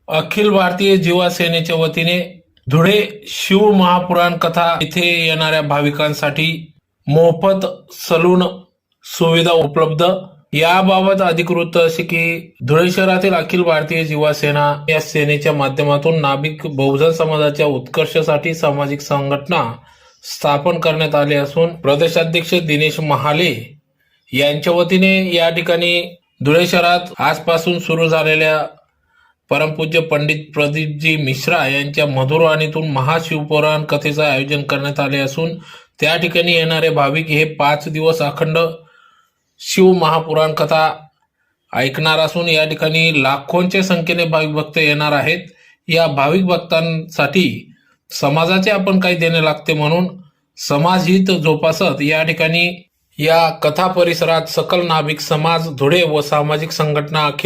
अखिल भारतीय जीवा सेनेच्या वतीने धुळे शिव महापुराण कथा येथे येणाऱ्या भाविकांसाठी मोफत सलून सुविधा उपलब्ध। याबाबत अधिकृत असे की धुळे शहरातील अखिल भारतीय जीवा सेना या सेनेच्या माध्यमातून नाभिक बहुजन समाजाच्या उत्कर्षासाठी सामाजिक संघटना स्थापन करण्यात आली असून प्रदेशाध्यक्ष दिनेश महाले यांच्या वतीने या ठिकाणी धुळे शहरात आजपासून सुरू झालेल्या परमपूज्य पंडित प्रदीपजी मिश्रा यांच्या मधुर वाणीतून महाशिवपुराण कथेचे आयोजन करण्यात आले असून त्या ठिकाणी येणारे भाविक हे 5 दिवस अखंड शिव महापुराण कथा ऐकणार असून या ठिकाणी लाखोंच्या संख्येने भाविक भक्त येणार आहेत। या भाविक भक्तांसाठी समाजाचे आपण काही देणे लागते म्हणून समाजहित जोपासत या ठिकाणी या कथा परिसरात सकल नाभिक समाज धुळे व सामाजिक संघटना अखिल